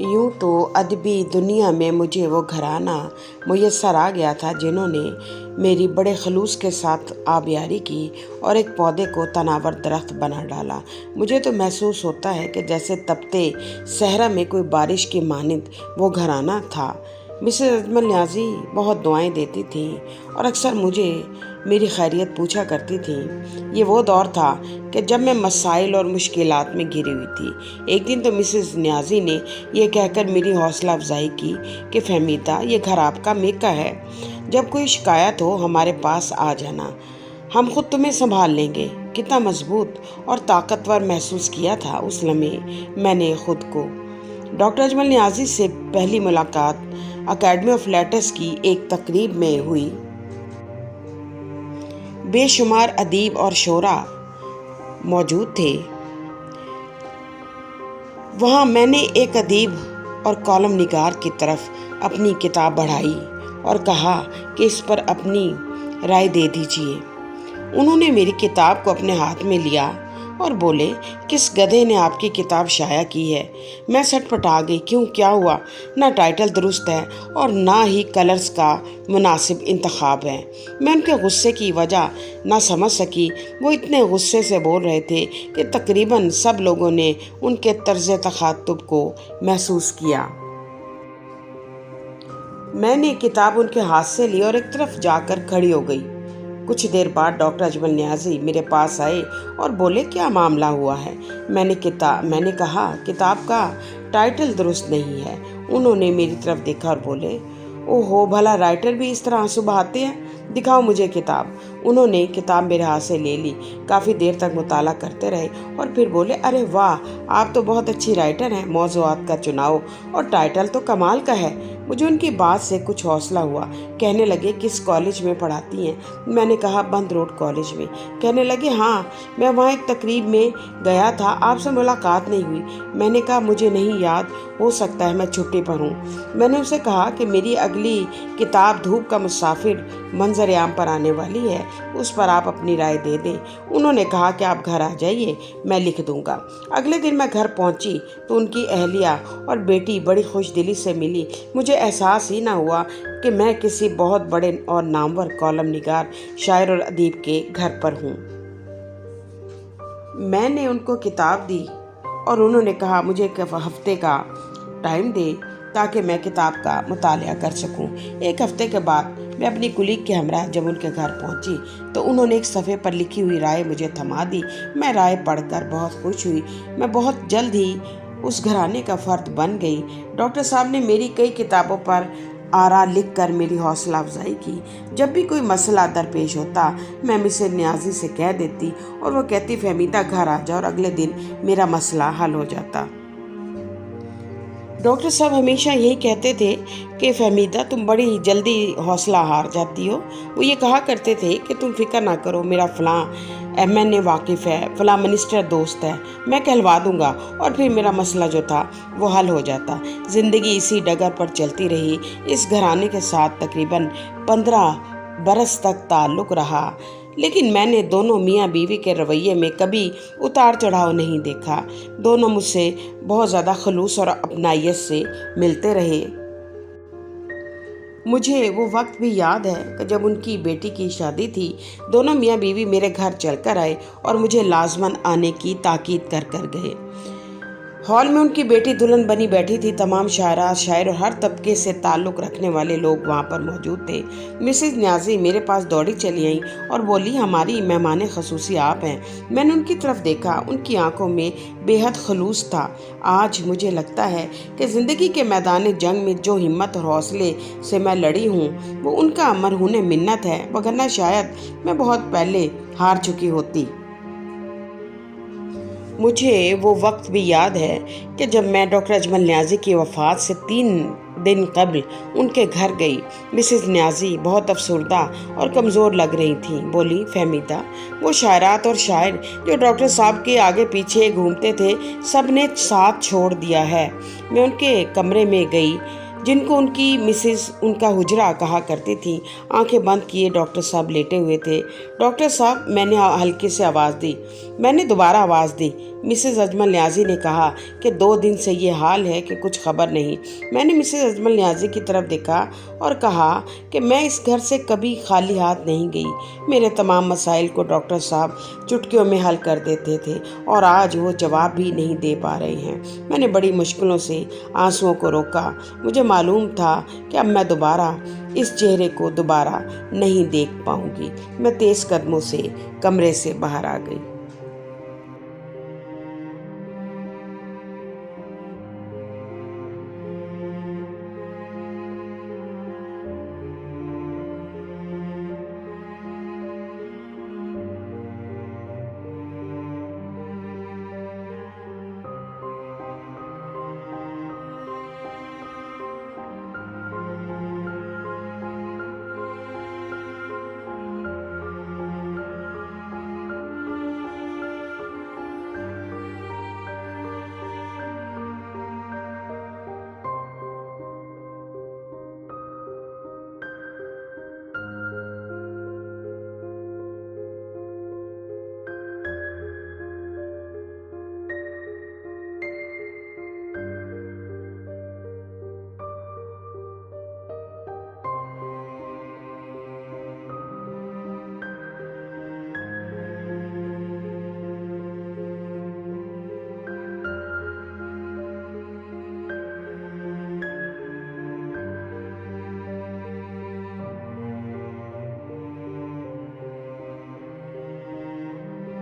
यूं तो अदबी दुनिया में मुझे वो घराना मुयस्सर आ गया था जिन्होंने मेरी बड़े खलूस के साथ आबियारी की और एक पौधे को तनावर दरख्त बना डाला। मुझे तो महसूस होता है कि जैसे तपते सहरा में कोई बारिश की मानिंद वो घराना था। मिसेस अजमल न्याजी बहुत दुआएं देती थीं और अक्सर मुझे मेरी खैरियत पूछा करती थीं। ये वो दौर था कि जब मैं मसाइल और मुश्किलात में घिरी हुई थी। एक दिन तो मिसेस न्याजी ने यह कहकर मेरी हौसला अफजाई की कि फहमीदा, ये घर आपका मेका है। जब कोई शिकायत हो हमारे पास आ जाना, हम खुद तुम्हें संभाल लेंगे। कितना मजबूत और ताकतवर महसूस किया था उस लम्हे मैंने खुद को। डॉक्टर अजमल न्याजी से पहली मुलाकात अकेडमी ऑफ लेटर्स की एक तकरीब में हुई। बेशुमार अदीब और शोरा मौजूद थे। वहाँ मैंने एक अदीब और कॉलम निगार की तरफ अपनी किताब बढ़ाई और कहा कि इस पर अपनी राय दे दीजिए। उन्होंने मेरी किताब को अपने हाथ में लिया और बोले, किस गधे ने आपकी किताब शाया की है? मैं सटपटा गई। क्यों, क्या हुआ? ना टाइटल दुरुस्त है और ना ही कलर्स का मुनासिब इंतखाब है। मैं उनके गुस्से की वजह ना समझ सकी। वो इतने गुस्से से बोल रहे थे कि तकरीबन सब लोगों ने उनके तर्ज तखातुब को महसूस किया। मैंने किताब उनके हाथ से ली और एक तरफ जाकर खड़ी हो गई। कुछ देर बाद डॉक्टर अजमल न्याजी मेरे पास आए और बोले, क्या मामला हुआ है? मैंने कहा, किताब का टाइटल दुरुस्त नहीं है। उन्होंने मेरी तरफ देखा और बोले, ओहो, भला राइटर भी इस तरह आंसू बहाते हैं? दिखाओ मुझे किताब। उन्होंने किताब मेरे हाथ से ले ली। काफ़ी देर तक मुताला करते रहे और फिर बोले, अरे वाह, आप तो बहुत अच्छी राइटर हैं। मौज़ूआत का चुनाव और टाइटल तो कमाल का है। मुझे उनकी बात से कुछ हौसला हुआ। कहने लगे, किस कॉलेज में पढ़ाती हैं? मैंने कहा, बंद रोड कॉलेज में। कहने लगे, हाँ, मैं वहाँ एक तकरीब में गया था, आपसे मुलाकात नहीं हुई। मैंने कहा, मुझे नहीं याद, हो सकता है मैं छुट्टी पर हूँ। मैंने उनसे कहा कि मेरी अगली किताब धूप का मुसाफिर मंजर आम पर आने वाली है, उस पर आप अपनी राय दे दें। उन्होंने कहा कि आप घर आ जाइए, मैं लिख दूंगा। अगले दिन मैं घर पहुंची तो उनकी अहलिया और बेटी बड़ी खुशदिली से मिली। मुझे एहसास ही ना हुआ कि मैं किसी बहुत बड़े और नामवर कॉलम निगार, शायर और अदीब के घर पर हूँ। मैंने उनको किताब दी और उन्होंने कहा, मुझे एक हफ्ते का टाइम दे ताकि मैं किताब का मुतालिया कर सकूं। एक हफ्ते के बाद मैं अपनी कुलीग के हमरा जब उनके घर पहुंची तो उन्होंने एक सफ़े पर लिखी हुई राय मुझे थमा दी। मैं राय पढ़कर बहुत खुश हुई। मैं बहुत जल्द ही उस घराने का फ़र्द बन गई। डॉक्टर साहब ने मेरी कई किताबों पर आरा लिख कर मेरी हौसला अफजाई की। जब भी कोई मसला दरपेश होता मैं मिसेस न्याजी से कह देती और वो कहती, फहमीदा घर आ जाओ, और अगले दिन मेरा मसला हल हो जाता। डॉक्टर साहब हमेशा यही कहते थे कि फहमीदा, तुम बड़ी जल्दी हौसला हार जाती हो। वो ये कहा करते थे कि तुम फिक्र ना करो, मेरा फ़लाँ MNA वाकिफ़ है, फ़लाँ मिनिस्टर दोस्त है, मैं कहलवा दूंगा और फिर मेरा मसला जो था वो हल हो जाता। ज़िंदगी इसी डगर पर चलती रही। इस घराने के साथ तकरीबन 15 बरस तक ताल्लुक़ रहा, लेकिन मैंने दोनों मियाँ बीवी के रवैये में कभी उतार चढ़ाव नहीं देखा। दोनों मुझसे बहुत ज़्यादा खलूस और अपनाइयत से मिलते रहे। मुझे वो वक्त भी याद है कि जब उनकी बेटी की शादी थी, दोनों मियाँ बीवी मेरे घर चलकर आए और मुझे लाजमन आने की ताकीद कर गए। हॉल में उनकी बेटी दुल्हन बनी बैठी थी। तमाम शायरा, शायर और हर तबके से ताल्लुक़ रखने वाले लोग वहाँ पर मौजूद थे। मिसेस न्याजी मेरे पास दौड़ी चली आई और बोली, हमारी मेहमान खसूसी आप हैं। मैंने उनकी तरफ देखा। उनकी आंखों में बेहद खलूस था। आज मुझे लगता है कि ज़िंदगी के मैदान जंग में जो हिम्मत और हौसले से मैं लड़ी हूँ वो उनका मरहून मिन्नत है, वगरना शायद मैं बहुत पहले हार चुकी होती। मुझे वो वक्त भी याद है कि जब मैं डॉक्टर अजमल न्याजी की वफ़ात से 3 दिन कबल उनके घर गई। मिसेस न्याजी बहुत अफसरदा और कमज़ोर लग रही थीं। बोली, फहमीदा, वो शायरात और शायर जो डॉक्टर साहब के आगे पीछे घूमते थे, सब ने साथ छोड़ दिया है। मैं उनके कमरे में गई जिनको उनकी मिसेस उनका हुजरा कहा करती थी। आंखें बंद किए डॉक्टर साहब लेटे हुए थे। डॉक्टर साहब, मैंने हल्की से आवाज़ दी। मैंने दोबारा आवाज़ दी। مسز اجمل نیازی نے کہا کہ 2 دن سے یہ حال ہے کہ کچھ خبر نہیں۔ میں نے مسز اجمل نیازی کی طرف دیکھا اور کہا کہ میں اس گھر سے کبھی خالی ہاتھ نہیں گئی۔ میرے تمام مسائل کو ڈاکٹر صاحب چٹکیوں میں حل کر دیتے تھے اور آج وہ جواب بھی نہیں دے پا رہے ہیں۔ میں نے بڑی مشکلوں سے آنسوؤں کو روکا۔ مجھے معلوم تھا کہ اب میں دوبارہ اس چہرے کو دوبارہ نہیں دیکھ پاؤں گی۔ میں تیز قدموں سے کمرے سے باہر آ گئی۔